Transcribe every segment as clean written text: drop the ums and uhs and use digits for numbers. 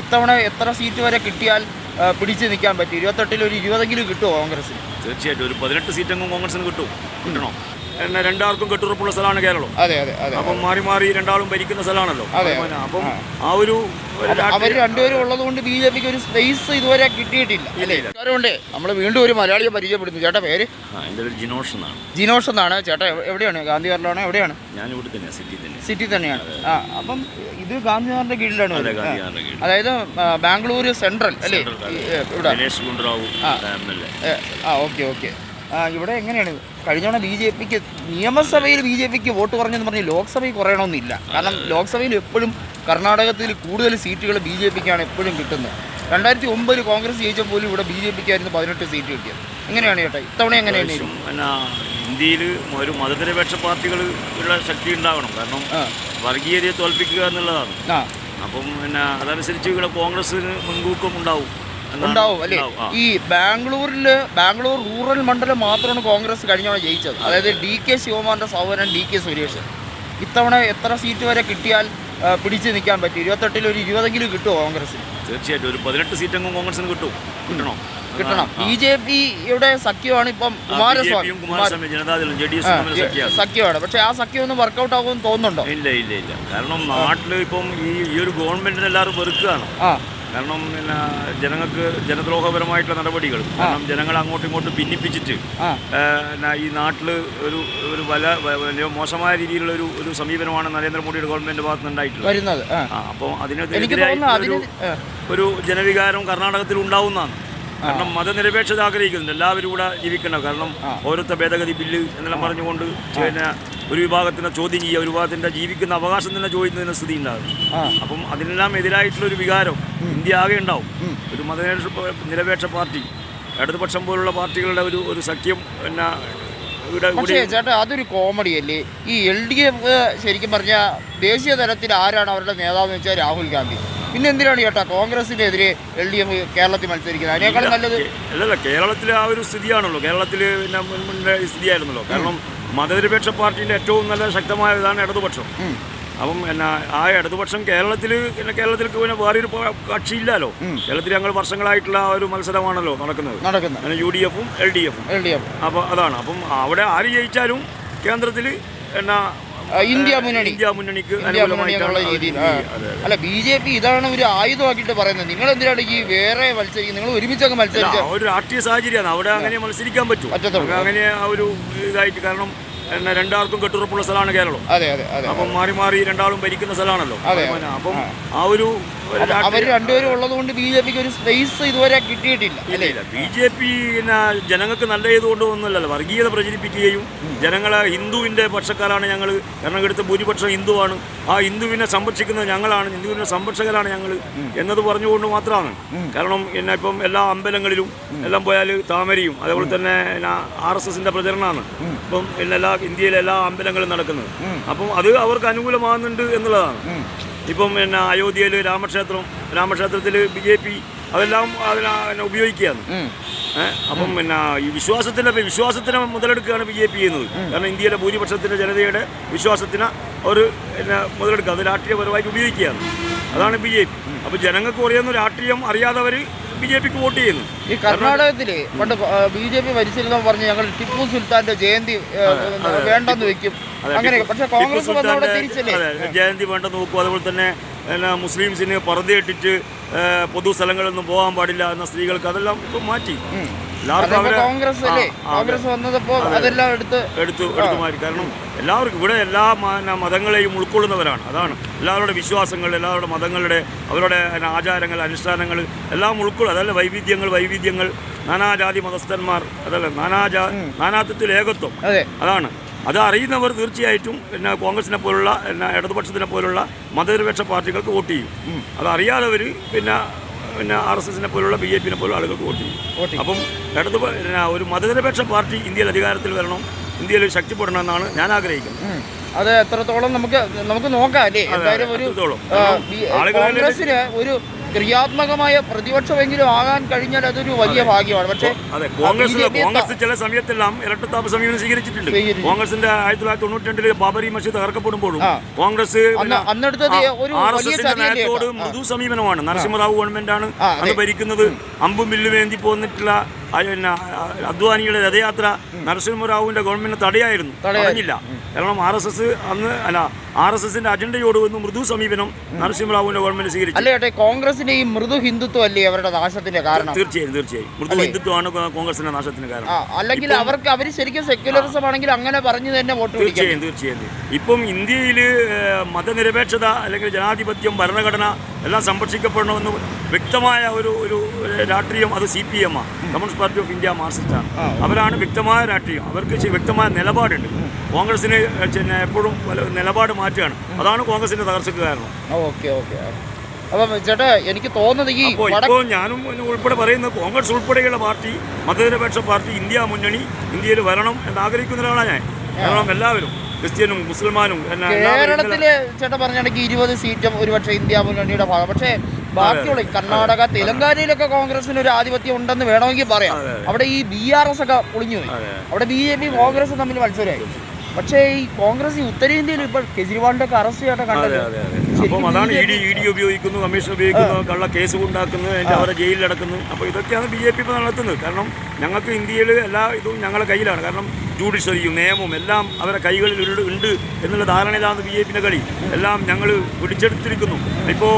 ഇത്തവണ എത്ര സീറ്റ് വരെ കിട്ടിയാൽ പിടിച്ച് നിൽക്കാൻ പറ്റും? 28-ൽ ഒരു 20 കിട്ടുമോ കോൺഗ്രസിന്? തീർച്ചയായിട്ടും ഒരു 18 സീറ്റെങ്കിലും കോൺഗ്രസിന് കിട്ടണോ? എന്നാൽ രണ്ടാൾക്കും കെട്ടുറപ്പുള്ള സ്ഥലമാണ് കേരളം. അതെ അതെ അതെ. അപ്പം മാറി മാറി രണ്ടാളും ഭരിക്കുന്ന സ്ഥലമാണല്ലോ. അപ്പം ആ ഒരു അവർ രണ്ടുപേരും ഉള്ളത് കൊണ്ട് BJPക്ക് ഒരു സ്പേസ് ഇതുവരെ കിട്ടിയിട്ടില്ല അല്ലേ? അതുകൊണ്ട് നമ്മൾ വീണ്ടും ഒരു മലയാളിയെ പരിചയപ്പെടുന്നു. ചേട്ടാ പേര്? എൻ്റെ പേര് ജിനോഷ് എന്നാണ്. ജിനോഷ് എന്നാണ്. ചേട്ടാ എവിടെയാണ്? ഗാന്ധിനഗറിലാണോ? എവിടെയാണ്? ഞാൻ ഇവിടെ തന്നെ സിറ്റി തന്നെയാണ്. അപ്പം ഇത് ഗാന്ധിനഗറിന്റെ കീഴിലാണ്. അതായത് ബാംഗ്ലൂർ സെൻട്രൽ അല്ലേ? ഇവിടെ ഓക്കെ. ഇവിടെ എങ്ങനെയാണ് കഴിഞ്ഞ തവണ BJPക്ക് നിയമസഭയിൽ BJPക്ക് വോട്ട് കുറഞ്ഞെന്ന് പറഞ്ഞ് ലോക്സഭയിൽ കുറയണമെന്നില്ല. കാരണം ലോക്സഭയിൽ എപ്പോഴും കർണാടകത്തിൽ കൂടുതൽ സീറ്റുകൾ BJPക്കാണ് എപ്പോഴും കിട്ടുന്നത്. 2009 കോൺഗ്രസ് ജയിച്ചപ്പോൾ പോലും ഇവിടെ BJPക്കായിരുന്നു 18 സീറ്റ് കിട്ടിയത്. എങ്ങനെയാണ് ചേട്ടാ ഇത്തവണ എങ്ങനെയാണ്? ഇന്ത്യയിൽ ഒരു മതനിരപേക്ഷ പാർട്ടികൾ ഉള്ള ശക്തി ഉണ്ടാകണം. കാരണം വർഗീയതയെ തോൽപ്പിക്കുക എന്നുള്ളതാണ്. അപ്പം അതനുസരിച്ച് ഇവിടെ കോൺഗ്രസ്സിന് മുൻതൂക്കം ഉണ്ടാവും അല്ലേ? ഈ ബാംഗ്ലൂർ റൂറൽ മണ്ഡലം മാത്രമാണ് കോൺഗ്രസ് കഴിഞ്ഞ തവണ ജയിച്ചത്. അതായത് DK ശിവകുമാറിന്റെ സഹോദരൻ DK സുരേഷ്. ഇത്തവണ എത്ര സീറ്റ് വരെ കിട്ടിയാൽ പിടിച്ച് നിൽക്കാൻ പറ്റും? 28-ൽ ഒരു 20 കിട്ടുമോ കോൺഗ്രസിന്? തീർച്ചയായിട്ടും ഒരു 18 സീറ്റെങ്കിലും കോൺഗ്രസിന് കിട്ടണം. BJPയുടെ സഖ്യമാണ് ഇപ്പം കുമാരസ്വാമി സഖ്യമാണ്. പക്ഷെ ആ സഖ്യം ഒന്നും വർക്കൗട്ട് ആകുമെന്ന് തോന്നുന്നുണ്ടോ? ഇല്ല. കാരണം നാട്ടിൽ ഇപ്പം ഈ ഒരു ഗവൺമെന്റിനെ എല്ലാവരും വെറുക്കുകയാണ്. കാരണം ജനങ്ങൾക്ക് ജനദ്രോഹപരമായിട്ടുള്ള നടപടികൾ, കാരണം ജനങ്ങളെ അങ്ങോട്ടും ഇങ്ങോട്ടും ഭിന്നിപ്പിച്ചിട്ട് ഈ നാട്ടിൽ ഒരു വലിയ മോശമായ രീതിയിലുള്ള ഒരു സമീപനമാണ് നരേന്ദ്രമോദിയുടെ ഗവൺമെന്റ് ഭാഗത്ത് ഉണ്ടായിട്ടുള്ളത്. അപ്പോൾ അതിനെതിരെ ഒരു ജനവികാരം കർണാടകത്തിൽ ഉണ്ടാവുന്നതാണ്. കാരണം മതനിരപേക്ഷത ആഗ്രഹിക്കുന്നുണ്ട്, എല്ലാവരും കൂടെ ജീവിക്കണം. കാരണം പൗരത്വ ഭേദഗതി ബില്ല് എന്നെല്ലാം പറഞ്ഞുകൊണ്ട് ഒരു വിഭാഗത്തിനെ ചോദ്യം ചെയ്യുക, ഒരു വിഭാഗത്തിൻ്റെ ജീവിക്കുന്ന അവകാശം തന്നെ ചോദിക്കുന്നതിന് സ്ഥിതി ഉണ്ടാകും. അപ്പം അതിനെല്ലാം എതിരായിട്ടുള്ളൊരു വികാരം ഇന്ത്യ ആകെ ഉണ്ടാവും. ഒരു മതനിരപേക്ഷ പാർട്ടി, ഇടതുപക്ഷം പോലുള്ള പാർട്ടികളുടെ ഒരു സഖ്യം ചേട്ടാ അതൊരു കോമഡി അല്ലേ? ഈ LDF ശരിക്കും പറഞ്ഞാൽ ദേശീയ തലത്തിൽ ആരാണ് അവരുടെ നേതാവെന്ന് വെച്ചാൽ രാഹുൽ ഗാന്ധി. പിന്നെ എന്തിനാണ് ചേട്ടാ കോൺഗ്രസിനെതിരെ LDF കേരളത്തിൽ മത്സരിക്കുന്നത്? അതിനേക്കാളും നല്ലത് അല്ലല്ല, കേരളത്തിലെ ആ ഒരു സ്ഥിതിയാണല്ലോ, കേരളത്തിൽ മുൻപേ സ്ഥിതിയായിരുന്നല്ലോ. കാരണം മതനിരപേക്ഷ പാർട്ടിയുടെ ഏറ്റവും നല്ല ശക്തമായ ഇതാണ് ഇടതുപക്ഷം. അപ്പം ആ ഇടതുപക്ഷം കേരളത്തിൽ പിന്നെ വേറൊരു കക്ഷിയില്ലല്ലോ. കേരളത്തിൽ ഞങ്ങൾ വർഷങ്ങളായിട്ടുള്ള ഒരു മത്സരമാണല്ലോ നടക്കുന്നത്, UDF-ഉം LDF-ഉം. അപ്പോൾ അതാണ്. അപ്പം അവിടെ ആര് ജയിച്ചാലും കേന്ദ്രത്തിൽ ഇന്ത്യ മുന്നണിക്ക് എന്നുള്ള രീതിയിൽ. അല്ല BJP ഇതാണ് ഒരു ആയുധമാക്കിയിട്ട് പറയുന്നത്. നിങ്ങൾ എന്തിനാണ് ഈ വേറെ മത്സരിക്കുന്നത്? നിങ്ങൾ ഒരുമിച്ചൊക്കെ മത്സരിക്കുക. ഒരു രാഷ്ട്രീയ സാഹചര്യമാണ് അവിടെ, അങ്ങനെ മത്സരിക്കാൻ പറ്റും. അങ്ങനെ ആ ഒരു ഇതായിട്ട്, കാരണം രണ്ടാൾക്കും കെട്ടുറപ്പുള്ള സ്ഥലമാണ് കേരളം. അപ്പം മാറി മാറി രണ്ടാളും ഭരിക്കുന്ന സ്ഥലമാണല്ലോ. അപ്പം ആ ഒരു അവർ രണ്ടുപേരും ഉള്ളത് കൊണ്ട് BJPക്ക് ഒരു സ്പേസ് ഇതുവരെ കിട്ടിയിട്ടില്ല. BJP ജനങ്ങൾക്ക് നല്ല ചെയ്തുകൊണ്ട് ഒന്നുമല്ലല്ലോ, വർഗീയത പ്രചരിപ്പിക്കുകയും ജനങ്ങളെ ഹിന്ദുവിൻ്റെ പക്ഷക്കാരാണ് ഞങ്ങൾ, കാരണം ഇവിടുത്തെ ഭൂരിപക്ഷം ഹിന്ദുവാണ്, ആ ഹിന്ദുവിനെ സംരക്ഷിക്കുന്നത് ഞങ്ങളാണ്, ഹിന്ദുവിൻ്റെ സംരക്ഷകരാണ് ഞങ്ങൾ എന്നത് പറഞ്ഞുകൊണ്ട് മാത്രമാണ്. കാരണം ഇപ്പം എല്ലാ അമ്പലങ്ങളിലും എല്ലാം പോയാൽ താമരയും അതേപോലെ തന്നെ RSSന്റെ പ്രചരണമാണ് ഇപ്പം ഇന്ത്യയിലെ എല്ലാ അമ്പലങ്ങളും നടക്കുന്നത്. അപ്പം അത് അവർക്ക് അനുകൂലമാകുന്നുണ്ട് എന്നുള്ളതാണ്. ഇപ്പം അയോധ്യയിൽ രാമക്ഷേത്രത്തിൽ BJP അതെല്ലാം ഉപയോഗിക്കുകയാണ്. അപ്പം ഈ വിശ്വാസത്തിനെ മുതലെടുക്കുകയാണ് BJP ചെയ്യുന്നത്. കാരണം ഇന്ത്യയിലെ ഭൂരിപക്ഷത്തിൻ്റെ ജനതയുടെ വിശ്വാസത്തിന് ഒരു മുതലെടുക്കുക, അത് രാഷ്ട്രീയപരമായിട്ട് ഉപയോഗിക്കുകയാണ്. അതാണ് BJP. അപ്പോൾ ജനങ്ങൾക്ക് അറിയുന്ന രാഷ്ട്രീയം അറിയാത്തവർ BJPക്ക് വോട്ട് ചെയ്യുന്നു. ഈ കർണാടകത്തിൽ പണ്ട് BJP ഭരിച്ചിരുന്ന പറഞ്ഞ് ഞങ്ങൾ ടിപ്പു സുൽത്താന്റെ ജയന്തി വേണ്ടെന്ന് വെക്കും, അങ്ങനെ. പക്ഷേ കോൺഗ്രസ് തിരിച്ചല്ലേ ജയന്തി വേണ്ടെന്ന് നോക്കും. അതുപോലെ തന്നെ മുസ്ലിംസിന് പർദ്ദയിട്ടിട്ട് പൊതുസ്ഥലങ്ങളിലൊന്നും പോകാൻ പാടില്ല എന്ന സ്ത്രീകൾക്ക് അതെല്ലാം ഇപ്പം മാറ്റി. കോൺഗ്രസ് വന്നപ്പോ അതെല്ലാം എടുത്തു മാറ്റി. കാരണം എല്ലാവർക്കും ഇവിടെ എല്ലാ മതങ്ങളെയും ഉൾക്കൊള്ളുന്നവരാണ്. അതാണ് എല്ലാവരുടെ വിശ്വാസങ്ങൾ, എല്ലാവരുടെ മതങ്ങളുടെ അവരുടെ ആചാരങ്ങൾ, അനുഷ്ഠാനങ്ങൾ എല്ലാം ഉൾക്കൊള്ളും. അതല്ല വൈവിധ്യങ്ങൾ, നാനാജാതി മതസ്ഥന്മാർ, അതല്ല നാനാത്വത്തിൽ ഏകത്വം. അതാണ് അത് അറിയുന്നവർ തീർച്ചയായിട്ടും കോൺഗ്രസിനെ പോലുള്ള ഇടതുപക്ഷത്തിനെ പോലുള്ള മതനിരപേക്ഷ പാർട്ടികൾക്ക് വോട്ട് ചെയ്യും. അതറിയാത്തവർ പിന്നെ RSSനെ പോലുള്ള BJPനെ പോലുള്ള ആളുകൾക്ക് വോട്ട് ചെയ്യും. അപ്പം ഒരു മതനിരപേക്ഷ പാർട്ടി ഇന്ത്യയിൽ അധികാരത്തിൽ വരണം, ഇന്ത്യയിൽ ശക്തിപ്പെടണമെന്നാണ് ഞാൻ ആഗ്രഹിക്കുന്നത്. അത് എത്രത്തോളം നമുക്ക് നോക്കാം അല്ലേ? എന്തായാലും ഒരു കോൺഗ്രസിന് ഒരു ക്രിയാത്മകമായ പ്രതിപക്ഷമെങ്കിലും ആകാൻ കഴിഞ്ഞാൽ അതൊരു വലിയ ഭാഗ്യമാണ്. പക്ഷേ അതെ, കോൺഗ്രസ് ചില സമയത്തെല്ലാം ഇരട്ടത്താപ്പ് സമീപനം സ്വീകരിച്ചിട്ടുണ്ട്. കോൺഗ്രസിന്റെ 1992 ബാബറി മസ്ജിദ് തകർക്കപ്പെടുമ്പോഴും കോൺഗ്രസ് അന്നെടുത്തത് ഒരു നയത്തോട് മൃദു സമീപനമാണ്. നരസിംഹറാവു ഗവൺമെന്റാണ് അന്ന് ഭരിക്കുന്നത്. അമ്പും വില്ലും ഏന്തി പോന്നിട്ടുള്ള അദ്വാനിയുടെ രഥയാത്ര നരസിംഹറാവുവിന്റെ ഗവൺമെന്റ് തടയായിരുന്നു, തടഞ്ഞില്ല. കാരണം ആർ എസ് എസിന്റെ അജണ്ടയോട് വന്ന് മൃദു സമീപനം നരസിംഹറാവുവിന്റെ ഗവൺമെന്റ് സ്വീകരിച്ചു. അല്ലേ കോൺഗ്രസിന്റെ ഈ മൃദു ഹിന്ദുത്വം അല്ലേ അവരുടെ നാശത്തിന്റെ കാരണം? തീർച്ചയായും മൃദു ഹിന്ദുത്വമാണ് കോൺഗ്രസിന്റെ നാശത്തിന് കാരണം. അല്ലെങ്കിൽ അവർ ശരിക്കും സെക്യുലറിസം ആണെങ്കിൽ അങ്ങനെ പറഞ്ഞു തന്നെ വോട്ട് പിടിക്കും. തീർച്ചയായും ഇപ്പം ഇന്ത്യയിൽ മതനിരപേക്ഷത അല്ലെങ്കിൽ ജനാധിപത്യം, ഭരണഘടന എല്ലാം സംരക്ഷിക്കപ്പെടണമെന്ന് വ്യക്തമായ ഒരു രാഷ്ട്രീയം അത് CPM ആണ്, കമ്മ്യൂണിസ്റ്റ് പാർട്ടി ഓഫ് ഇന്ത്യ, മാർക്സിസ്റ്റാണ്. അവരാണ് വ്യക്തമായ രാഷ്ട്രീയം, അവർക്ക് വ്യക്തമായ നിലപാടുണ്ട്. കോൺഗ്രസിന് എപ്പോഴും നിലപാട് മാറ്റുകയാണ്, അതാണ് കോൺഗ്രസിന്റെ തകർച്ചയ്ക്ക് കാരണം. ഓക്കെ അപ്പം ചേട്ടാ എനിക്ക് തോന്നുന്നത് ഇപ്പോൾ ഞാനും ഉൾപ്പെടെ പറയുന്നത് കോൺഗ്രസ് ഉൾപ്പെടെയുള്ള പാർട്ടി, മതനിരപേക്ഷ പാർട്ടി, ഇന്ത്യ മുന്നണി ഇന്ത്യയിൽ വരണം എന്നാഗ്രഹിക്കുന്ന ഒരാളാണ് ഞാൻ. കാരണം എല്ലാവരും ക്രിസ്ത്യനും മുസൽമാനും കേരളത്തില് ചേട്ടാ പറഞ്ഞാണെങ്കിൽ 20 സീറ്റും ഒരുപക്ഷെ ഇന്ത്യ മുന്നണിയുടെ ഭാഗം. പക്ഷേ ബാക്കിയുള്ള കർണാടക, തെലങ്കാനയിലൊക്കെ കോൺഗ്രസിന് ഒരു ആധിപത്യം ഉണ്ടെന്ന് വേണമെങ്കിൽ പറയാം. അവിടെ ഈ BRS ഒക്കെ പൊളിഞ്ഞുപോയി. അവിടെ BJP കോൺഗ്രസ് തമ്മിൽ മത്സരമായി. പക്ഷേ ഈ കോൺഗ്രസ് ഉത്തരേന്ത്യയിൽ ഇപ്പോൾ കെജ്രിവാളിന്റെ ഒക്കെ അറസ്റ്റ് ചെയ്യട്ടെ കണ്ടത്. അപ്പം അതാണ് ED ഉപയോഗിക്കുന്നു, കമ്മീഷൻ ഉപയോഗിക്കുന്നു, കള്ള കേസ് ഉണ്ടാക്കുന്നു, അവരെ ജയിലിലടക്കുന്നു. അപ്പോൾ ഇതൊക്കെയാണ് BJP ഇപ്പോൾ നടത്തുന്നത്. കാരണം ഞങ്ങൾക്ക് ഇന്ത്യയിൽ എല്ലാ ഇതും ഞങ്ങളുടെ കയ്യിലാണ്. കാരണം ജുഡീഷ്യറിയും നിയമവും എല്ലാം അവരുടെ കൈകളിൽ ഉണ്ട് എന്നുള്ള ധാരണയിലാണ് BJPയുടെ കളി. എല്ലാം ഞങ്ങൾ പിടിച്ചെടുത്തിരിക്കുന്നു. ഇപ്പോൾ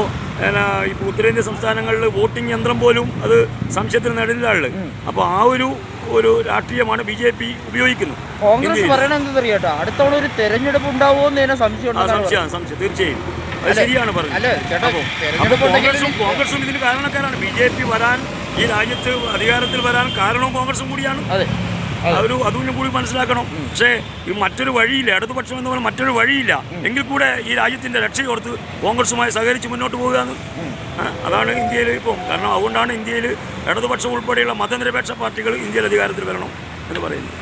ഉത്തരേന്ത്യ സംസ്ഥാനങ്ങളിൽ വോട്ടിംഗ് യന്ത്രം പോലും അത് സംശയത്തിന് നിഴലിലാണ്. അപ്പോൾ ആ ഒരു രാഷ്ട്രീയമാണ് BJP ഉപയോഗിക്കുന്നത്. കോൺഗ്രസ് പറയണത് അറിയാട്ടോ, അടുത്തോളം ഒരു തെരഞ്ഞെടുപ്പ് ഉണ്ടാവുമോ എന്ന് സംശയം തീർച്ചയായും അത് ശരിയാണ് പറഞ്ഞത്. കോൺഗ്രസും ഇതിന് കാരണക്കാരാണ്. BJP വരാൻ, ഈ രാജ്യത്ത് അധികാരത്തിൽ വരാൻ കാരണവും കോൺഗ്രസും കൂടിയാണ്. അതും കൂടി മനസ്സിലാക്കണം. പക്ഷേ ഈ മറ്റൊരു വഴിയില്ല, ഇടതുപക്ഷം എന്ന് പറഞ്ഞാൽ മറ്റൊരു വഴിയില്ല. എങ്കിൽ കൂടെ ഈ രാജ്യത്തിന്റെ രക്ഷയോർത്ത് കോൺഗ്രസുമായി സഹകരിച്ച് മുന്നോട്ട് പോവുകയാണ്. അതാണ് ഇന്ത്യയിൽ ഇപ്പം. കാരണം അതുകൊണ്ടാണ് ഇന്ത്യയിൽ ഇടതുപക്ഷം ഉൾപ്പെടെയുള്ള മതനിരപേക്ഷ പാർട്ടികൾ ഇന്ത്യയിൽ അധികാരത്തിൽ വരണം എന്ന് പറയുന്നത്.